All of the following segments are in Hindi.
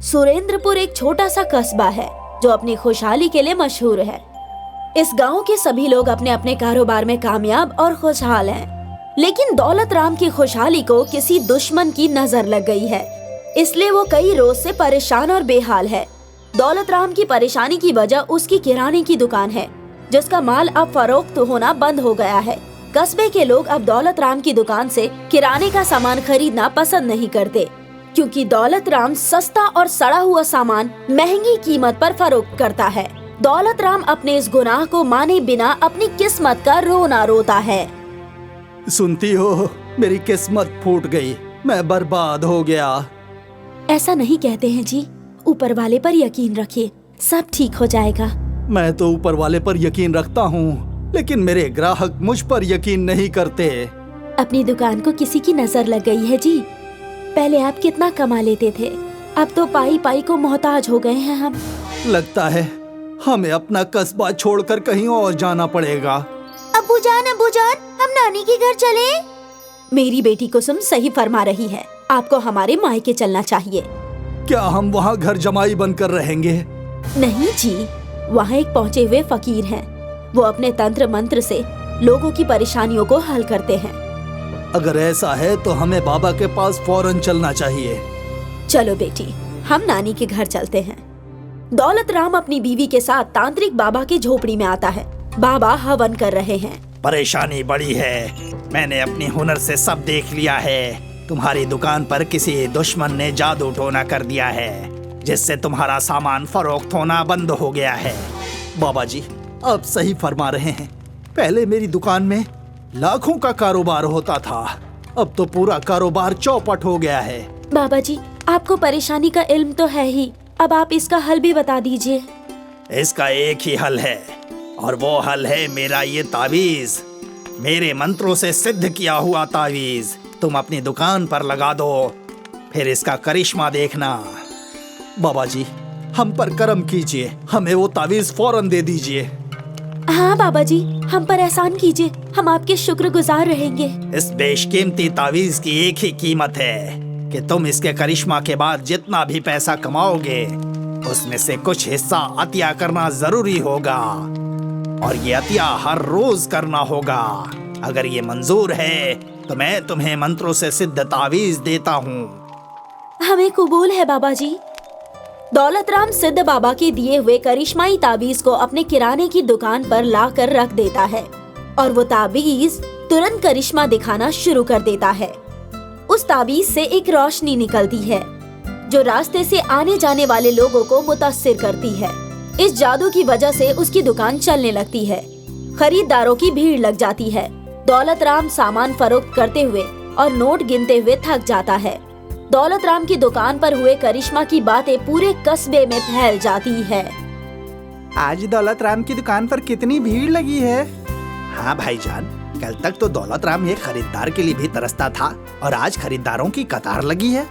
सुरेंद्रपुर एक छोटा सा कस्बा है जो अपनी खुशहाली के लिए मशहूर है। इस गांव के सभी लोग अपने अपने कारोबार में कामयाब और खुशहाल हैं। लेकिन दौलत राम की खुशहाली को किसी दुश्मन की नजर लग गई है, इसलिए वो कई रोज से परेशान और बेहाल है। दौलत राम की परेशानी की वजह उसकी किराने की दुकान है, जिसका माल अब फरोख्त होना बंद हो गया है। कस्बे के लोग अब दौलत राम की दुकान से किराने का सामान खरीदना पसंद नहीं करते, क्योंकि दौलत राम सस्ता और सड़ा हुआ सामान महंगी कीमत पर फरोख्त करता है। दौलत राम अपने इस गुनाह को माने बिना अपनी किस्मत का रोना रोता है। सुनती हो, मेरी किस्मत फूट गई, मैं बर्बाद हो गया। ऐसा नहीं कहते हैं जी, ऊपर वाले पर यकीन रखिए, सब ठीक हो जाएगा। मैं तो ऊपर वाले पर यकीन रखता हूँ, लेकिन मेरे ग्राहक मुझ पर यकीन नहीं करते। अपनी दुकान को किसी की नजर लग गई है जी। पहले आप कितना कमा लेते थे, अब तो पाई पाई को मोहताज हो गए हैं हम। लगता है हमें अपना कस्बा छोड़कर कहीं और जाना पड़ेगा। अब्बू जान, हम नानी के घर चले। मेरी बेटी कुसुम सही फरमा रही है, आपको हमारे मायके चलना चाहिए। क्या हम वहाँ घर जमाई बनकर रहेंगे? नहीं जी, वहाँ एक पहुँचे हुए फकीर हैं। वो अपने तंत्र मंत्र से लोगों की परेशानियों को हल करते हैं। अगर ऐसा है तो हमें बाबा के पास फौरन चलना चाहिए। चलो बेटी, हम नानी के घर चलते हैं। दौलत राम अपनी बीवी के साथ तांत्रिक बाबा की झोपड़ी में आता है। बाबा हवन कर रहे हैं। परेशानी बड़ी है, मैंने अपनी हुनर से सब देख लिया है। तुम्हारी दुकान पर किसी दुश्मन ने जादू टोना कर दिया है, जिससे तुम्हारा सामान फरोख्त होना बंद हो गया है। बाबा जी, आप सही फरमा रहे हैं। पहले मेरी दुकान में लाखों का कारोबार होता था, अब तो पूरा कारोबार चौपट हो गया है। बाबा जी, आपको परेशानी का इल्म तो है ही, अब आप इसका हल भी बता दीजिए। इसका एक ही हल है, और वो हल है मेरा ये तावीज, मेरे मंत्रों से सिद्ध किया हुआ तावीज। तुम अपनी दुकान पर लगा दो, फिर इसका करिश्मा देखना। बाबा जी, हम पर करम कीजिए, हमें वो तावीज फौरन दे दीजिए। हाँ बाबा जी, हम पर एहसान कीजिए, हम आपके शुक्रगुजार रहेंगे। इस बेशकीमती तावीज की एक ही कीमत है कि तुम इसके करिश्मा के बाद जितना भी पैसा कमाओगे, उसमें से कुछ हिस्सा अतिया करना जरूरी होगा, और ये अतिया हर रोज करना होगा। अगर ये मंजूर है तो मैं तुम्हें मंत्रों से सिद्ध तावीज देता हूँ। हमें कबूल है बाबा जी। दौलत राम सिद्ध बाबा के दिए हुए करिश्माई ताबीज को अपने किराने की दुकान पर लाकर रख देता है, और वो ताबीज तुरंत करिश्मा दिखाना शुरू कर देता है। उस ताबीज से एक रोशनी निकलती है, जो रास्ते से आने जाने वाले लोगों को मुतासिर करती है। इस जादू की वजह से उसकी दुकान चलने लगती है। खरीदारों की भीड़ लग जाती है। दौलत राम सामान फरोख्त करते हुए और नोट गिनते हुए थक जाता है। दौलत राम की दुकान पर हुए करिश्मा की बातें पूरे कस्बे में फैल जाती है। आज दौलत राम की दुकान पर कितनी भीड़ लगी है। हाँ भाईजान, कल तक तो दौलत राम एक खरीदार के लिए भी तरसता था, और आज खरीदारों की कतार लगी है।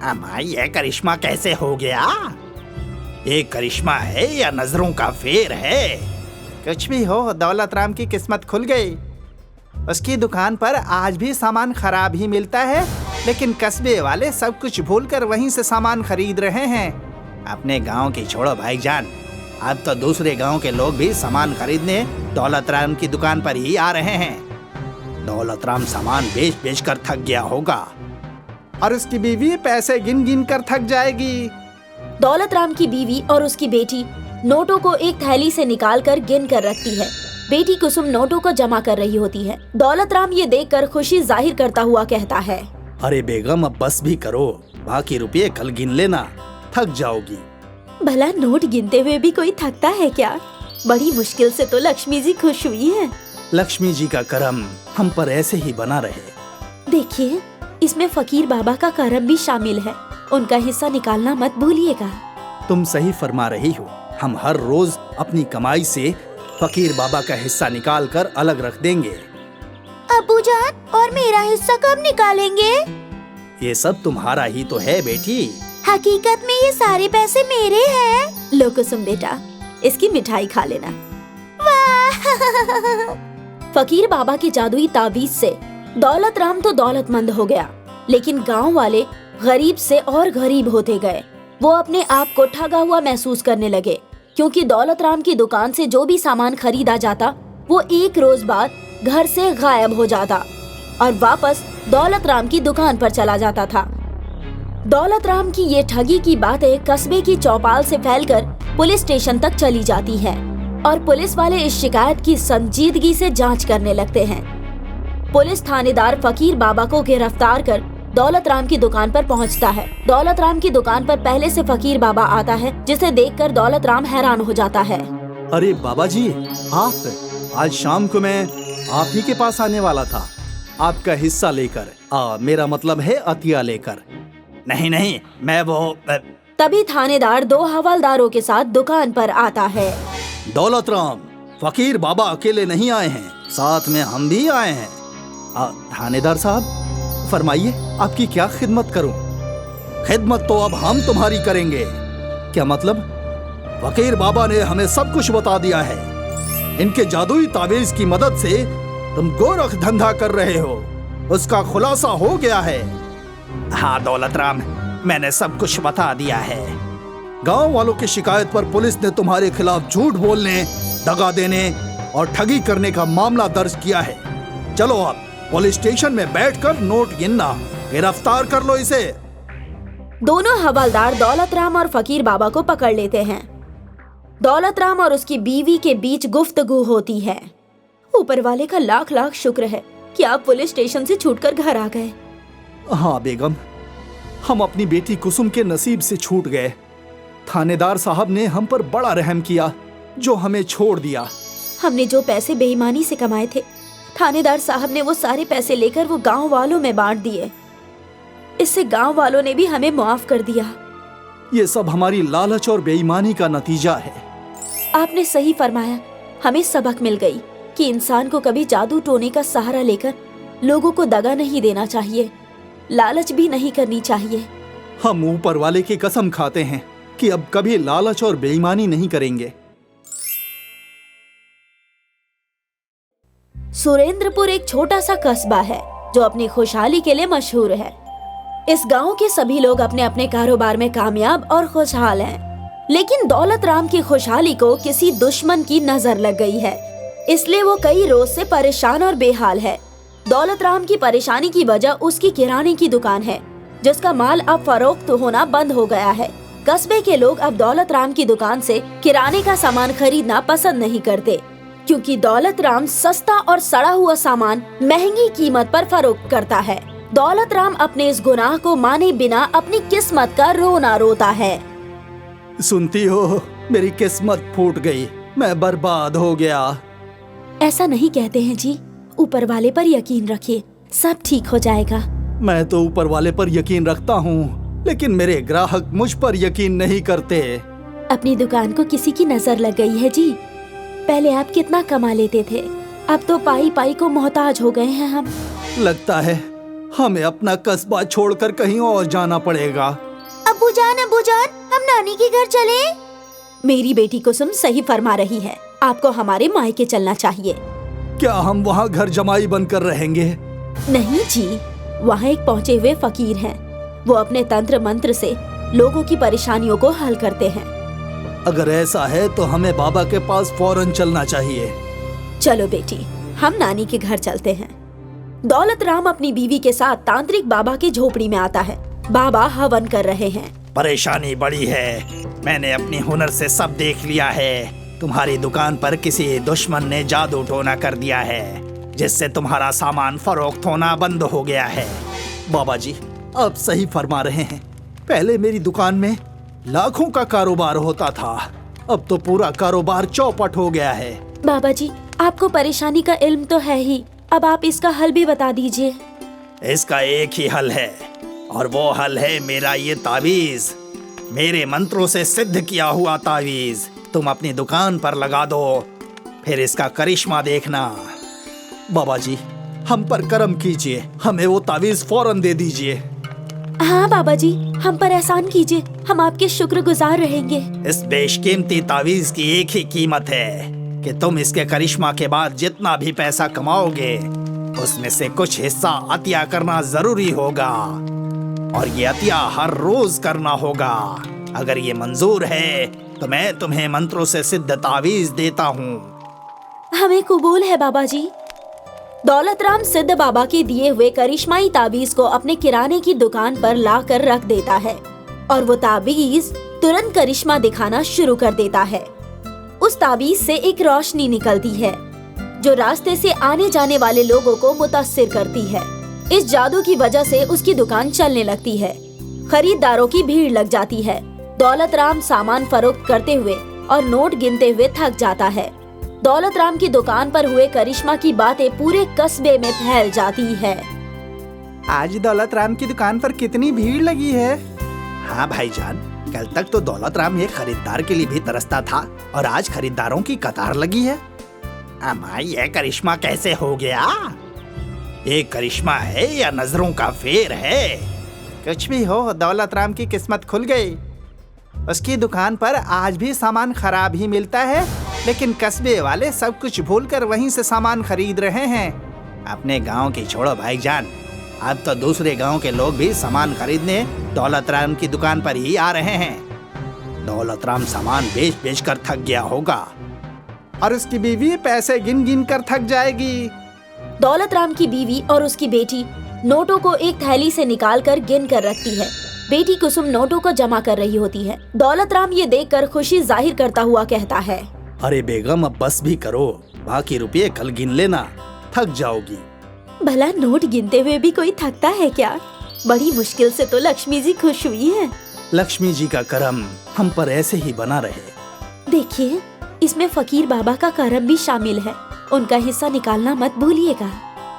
अम्मा, ये करिश्मा कैसे हो गया? ये करिश्मा है या नजरों का फेर है? कुछ भी हो, दौलत राम की किस्मत खुल गई। उसकी दुकान पर आज भी सामान खराब ही मिलता है, लेकिन कस्बे वाले सब कुछ भूलकर वहीं से सामान खरीद रहे हैं। अपने गांव की छोड़ो भाईजान, अब तो दूसरे गांव के लोग भी सामान खरीदने दौलत राम की दुकान पर ही आ रहे हैं। दौलत राम सामान बेच बेच कर थक गया होगा, और उसकी बीवी पैसे गिन गिन कर थक जाएगी। दौलत राम की बीवी और उसकी बेटी नोटों को एक थैली से निकालकर गिन कर रखती है। बेटी कुसुम नोटों को जमा कर रही होती है। दौलत राम ये देखकर खुशी जाहिर करता हुआ कहता है, अरे बेगम, अब बस भी करो, बाकी रुपये कल गिन लेना, थक जाओगी। भला नोट गिनते हुए भी कोई थकता है क्या? बड़ी मुश्किल से तो लक्ष्मी जी खुश हुई हैं। लक्ष्मी जी का करम हम पर ऐसे ही बना रहे। देखिए, इसमें फकीर बाबा का करम भी शामिल है, उनका हिस्सा निकालना मत भूलिएगा। तुम सही फरमा रही हो, हम हर रोज अपनी कमाई से फकीर बाबा का हिस्सा निकाल कर अलग रख देंगे। अब्बू जान, और मेरा हिस्सा कब निकालेंगे? ये सब तुम्हारा ही तो है बेटी। हकीकत में ये सारे पैसे मेरे हैं। लो कुसुम बेटा, इसकी मिठाई खा लेना। वाह! फकीर बाबा की जादुई ताबीज से दौलत राम तो दौलतमंद हो गया, लेकिन गांव वाले गरीब से और गरीब होते गए। वो अपने आप को ठगा हुआ महसूस करने लगे, क्योंकि दौलत राम की दुकान से जो भी सामान खरीदा जाता वो एक रोज बाद घर से गायब हो जाता और वापस दौलत राम की दुकान पर चला जाता था। दौलत राम की ये ठगी की बातें कस्बे की चौपाल से फैलकर पुलिस स्टेशन तक चली जाती है और पुलिस वाले इस शिकायत की संजीदगी से जांच करने लगते हैं। पुलिस थानेदार फकीर बाबा को गिरफ्तार कर दौलत राम की दुकान पर पहुंचता है। दौलत राम की दुकान पर पहले से फकीर बाबा आता है, जिसे देखकर दौलत राम हैरान हो जाता है। अरे बाबा जी, आप! आज शाम को मैं आप ही के पास आने वाला था, आपका हिस्सा लेकर। मेरा मतलब है अतिया लेकर। नहीं नहीं, मैं वो तभी थानेदार 2 हवलदारों के साथ दुकान पर आता है। दौलत राम, फकीर बाबा अकेले नहीं आए हैं, साथ में हम भी आए हैं। थानेदार साहब, फरमाइए आपकी क्या खिदमत करूं? खिदमत तो अब हम तुम्हारी करेंगे। क्या मतलब? फकीर बाबा ने हमें सब कुछ बता दिया है। इनके जादुई तावीज की मदद से तुम गोरख धंधा कर रहे हो, उसका खुलासा हो गया है। हाँ दौलत राम, मैंने सब कुछ बता दिया है। गांव वालों की शिकायत पर पुलिस ने तुम्हारे खिलाफ झूठ बोलने, दगा देने और ठगी करने का मामला दर्ज किया है। चलो अब पुलिस स्टेशन में बैठकर नोट गिनना। गिरफ्तार कर लो इसे। दोनों हवलदार दौलत राम और फकीर बाबा को पकड़ लेते हैं। दौलत राम और उसकी बीवी के बीच गुफ्तगू होती है। ऊपर वाले का लाख लाख शुक्र है कि आप पुलिस स्टेशन से छूटकर घर आ गए। हाँ बेगम, हम अपनी बेटी कुसुम के नसीब से छूट गए। थानेदार साहब ने हम पर बड़ा रहम किया जो हमें छोड़ दिया। हमने जो पैसे बेईमानी से कमाए थे, थानेदार साहब ने वो सारे पैसे लेकर वो गांव वालों में बांट दिए। इससे गांव वालों ने भी हमें माफ कर दिया। ये सब हमारी लालच और बेईमानी का नतीजा है। आपने सही फरमाया। हमें सबक मिल गई कि इंसान को कभी जादू टोने का सहारा लेकर लोगों को दगा नहीं देना चाहिए, लालच भी नहीं करनी चाहिए। हम ऊपर वाले की कसम खाते हैं कि अब कभी लालच और बेईमानी नहीं करेंगे। सुरेंद्रपुर एक छोटा सा कस्बा है जो अपनी खुशहाली के लिए मशहूर है। इस गांव के सभी लोग अपने अपने कारोबार में कामयाब और खुशहाल हैं। लेकिन दौलत राम की खुशहाली को किसी दुश्मन की नजर लग गई है, इसलिए वो कई रोज से परेशान और बेहाल है। दौलत राम की परेशानी की वजह उसकी किराने की दुकान है, जिसका माल अब फरोख्त होना बंद हो गया है। कस्बे के लोग अब दौलत राम की दुकान से किराने का सामान खरीदना पसंद नहीं करते, क्योंकि दौलत राम सस्ता और सड़ा हुआ सामान महंगी कीमत पर फरोख्त करता है। दौलत राम अपने इस गुनाह को माने बिना अपनी किस्मत का रोना रोता है। सुनती हो, मेरी किस्मत फूट गई, मैं बर्बाद हो गया। ऐसा नहीं कहते हैं जी, ऊपर वाले पर यकीन रखिए, सब ठीक हो जाएगा। मैं तो ऊपर वाले पर यकीन रखता हूँ, लेकिन मेरे ग्राहक मुझ पर यकीन नहीं करते। अपनी दुकान को किसी की नजर लग गई है जी। पहले आप कितना कमा लेते थे, अब तो पाई पाई को मोहताज हो गए हैं हम। लगता है हमें अपना कस्बा छोड़कर कहीं और जाना पड़ेगा। अब्बू जान, हम नानी के घर चले। मेरी बेटी कुसुम सही फरमा रही है, आपको हमारे मायके चलना चाहिए। क्या हम वहाँ घर जमाई बनकर रहेंगे? नहीं जी, वहाँ एक पहुँचे हुए फकीर हैं। वो अपने तंत्र मंत्र से लोगों की परेशानियों को हल करते हैं। अगर ऐसा है तो हमें बाबा के पास फौरन चलना चाहिए। चलो बेटी, हम नानी के घर चलते हैं। दौलत राम अपनी बीवी के साथ तांत्रिक बाबा की झोपड़ी में आता है। बाबा हवन कर रहे हैं। परेशानी बड़ी है, मैंने अपनी हुनर से सब देख लिया है। तुम्हारी दुकान पर किसी दुश्मन ने जादू टोना कर दिया है, जिससे तुम्हारा सामान फरोख्त होना बंद हो गया है। बाबा जी, आप सही फरमा रहे हैं। पहले मेरी दुकान में लाखों का कारोबार होता था, अब तो पूरा कारोबार चौपट हो गया है। बाबा जी, आपको परेशानी का इल्म तो है ही, अब आप इसका हल भी बता दीजिए। इसका एक ही हल है, और वो हल है मेरा ये तावीज, मेरे मंत्रों से सिद्ध किया हुआ तावीज। तुम अपनी दुकान पर लगा दो, फिर इसका करिश्मा देखना। बाबा जी, हम पर करम कीजिए, हमें वो तावीज फौरन दे दीजिए। हाँ बाबा जी, हम पर एहसान कीजिए, हम आपके शुक्रगुजार रहेंगे। इस बेशकीमती तावीज की एक ही कीमत है कि तुम इसके करिश्मा के बाद जितना भी पैसा कमाओगे, उसमें से कुछ हिस्सा अतिया करना जरूरी होगा, और ये अतिया हर रोज करना होगा। अगर ये मंजूर है तो मैं तुम्हें मंत्रों से सिद्ध तावीज देता हूँ। हमें कबूल है बाबा जी। दौलत राम सिद्ध बाबा के दिए हुए करिश्माई ताबीज को अपने किराने की दुकान पर ला कर रख देता है और वो ताबीज तुरंत करिश्मा दिखाना शुरू कर देता है। उस ताबीज से एक रोशनी निकलती है जो रास्ते से आने जाने वाले लोगों को मुतासिर करती है। इस जादू की वजह से उसकी दुकान चलने लगती है। खरीदारों की भीड़ लग जाती है। दौलत राम सामान फरोख्त करते हुए और नोट गिनते हुए थक जाता है। दौलत राम की दुकान पर हुए करिश्मा की बातें पूरे कस्बे में फैल जाती है। आज दौलत राम की दुकान पर कितनी भीड़ लगी है। हाँ भाईजान, कल तक तो दौलत राम एक खरीदार के लिए भी तरसता था और आज खरीदारों की कतार लगी है। अम्मा, ये करिश्मा कैसे हो गया? ये करिश्मा है या नजरों का फेर है? कुछ भी हो, दौलत राम की किस्मत खुल गई। उसकी दुकान पर आज भी सामान खराब ही मिलता है, लेकिन कस्बे वाले सब कुछ भूलकर वहीं से सामान खरीद रहे हैं। अपने गांव की छोड़ो भाईजान, अब तो दूसरे गांव के लोग भी सामान खरीदने दौलत राम की दुकान पर ही आ रहे हैं। दौलत राम सामान बेच बेच कर थक गया होगा और उसकी बीवी पैसे गिन गिन कर थक जाएगी। दौलत राम की बीवी और उसकी बेटी नोटों को एक थैली से निकालकर गिन कर रखती है। बेटी कुसुम नोटों को जमा कर रही होती है। दौलत राम ये देखकर खुशी जाहिर करता हुआ कहता है, अरे बेगम, अब बस भी करो, बाकी रुपये कल गिन लेना, थक जाओगी। भला नोट गिनते हुए भी कोई थकता है क्या? बड़ी मुश्किल से तो लक्ष्मी जी खुश हुई है। लक्ष्मी जी का करम हम पर ऐसे ही बना रहे। देखिए, इसमें फकीर बाबा का करम भी शामिल है। उनका हिस्सा निकालना मत भूलिएगा।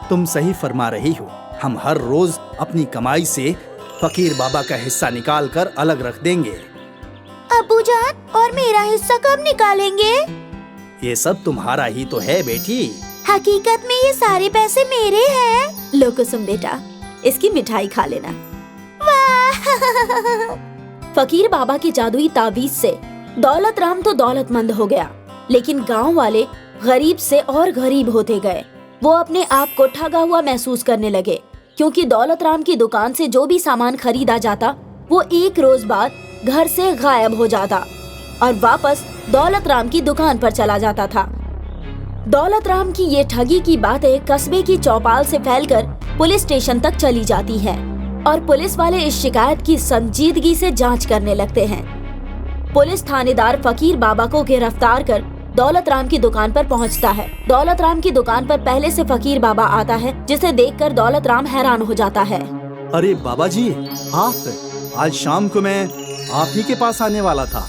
तुम सही फरमा रही हो। हम हर रोज अपनी कमाई से फकीर बाबा का हिस्सा निकाल कर अलग रख देंगे। अबूजान, और मेरा हिस्सा कब निकालेंगे? ये सब तुम्हारा ही तो है बेटी। हकीकत में ये सारे पैसे मेरे हैं। लो कुसुम बेटा, इसकी मिठाई खा लेना। वाह! फकीर बाबा की जादुई ताबीज से दौलत राम तो दौलतमंद हो गया, लेकिन गांव वाले गरीब से और गरीब होते गए। वो अपने आप को ठगा हुआ महसूस करने लगे, क्योंकि दौलत राम की दुकान से जो भी सामान खरीदा जाता वो एक रोज बाद घर से गायब हो जाता और वापस दौलत राम की दुकान पर चला जाता था। दौलत राम की ये ठगी की बातें कस्बे की चौपाल से फैलकर पुलिस स्टेशन तक चली जाती है और पुलिस वाले इस शिकायत की संजीदगी से जांच करने लगते हैं। पुलिस थानेदार फकीर बाबा को गिरफ्तार कर दौलत राम की दुकान पर पहुंचता है। दौलत राम की दुकान पर पहले से फकीर बाबा आता है, जिसे देखकर दौलत राम हैरान हो जाता है। अरे बाबा जी, आप! आज शाम को मैं आप ही के पास आने वाला था,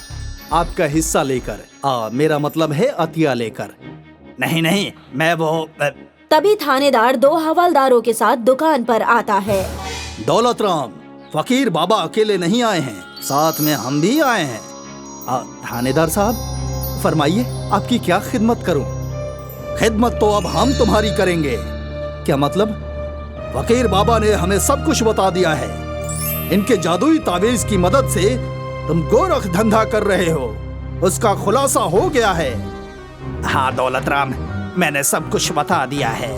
आपका हिस्सा लेकर। मेरा मतलब है अतिया लेकर। नहीं नहीं, मैं वो तभी थानेदार 2 हवलदारों के साथ दुकान पर आता है। दौलत राम, फकीर बाबा अकेले नहीं आए हैं, साथ में हम भी आए हैं। थानेदार साहब, फरमाइए आपकी क्या खिदमत करूं? खिदमत तो अब हम तुम्हारी करेंगे। क्या मतलब? फकीर बाबा ने हमें सब कुछ बता दिया है। इनके जादुई तावीज की मदद से तुम गोरख धंधा कर रहे हो, उसका खुलासा हो गया है। हाँ दौलत राम, मैंने सब कुछ बता दिया है।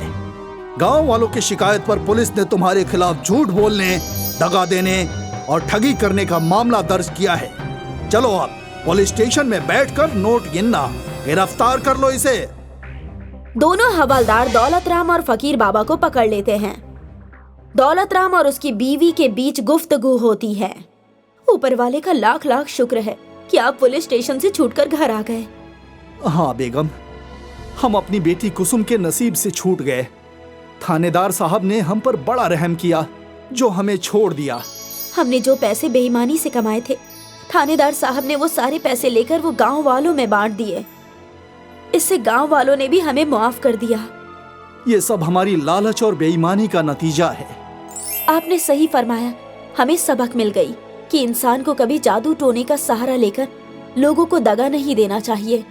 गांव वालों की शिकायत पर पुलिस ने तुम्हारे खिलाफ झूठ बोलने, दगा देने और ठगी करने का मामला दर्ज किया है। चलो अब पुलिस स्टेशन में बैठकर नोट गिनना। गिरफ्तार कर लो इसे। दोनों हवलदार दौलत राम और फकीर बाबा को पकड़ लेते हैं। दौलत राम और उसकी बीवी के बीच गुफ्तगू होती है। ऊपर वाले का लाख लाख शुक्र है कि आप पुलिस स्टेशन से छूटकर घर आ गए। हाँ बेगम, हम अपनी बेटी कुसुम के नसीब से छूट गए। थानेदार साहब ने हम पर बड़ा रहम किया जो हमें छोड़ दिया। हमने जो पैसे बेईमानी से कमाए थे, थानेदार साहब ने वो सारे पैसे लेकर वो गांव वालों में बांट दिए। इससे गांव वालों ने भी हमें माफ कर दिया। ये सब हमारी लालच और बेईमानी का नतीजा है। आपने सही फरमाया। हमें सबक मिल गई कि इंसान को कभी जादू टोने का सहारा लेकर लोगों को दगा नहीं देना चाहिए,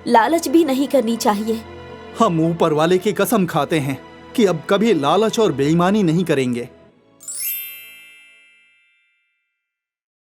लालच भी नहीं करनी चाहिए। हम ऊपर वाले की कसम खाते हैं कि अब कभी लालच और बेईमानी नहीं करेंगे।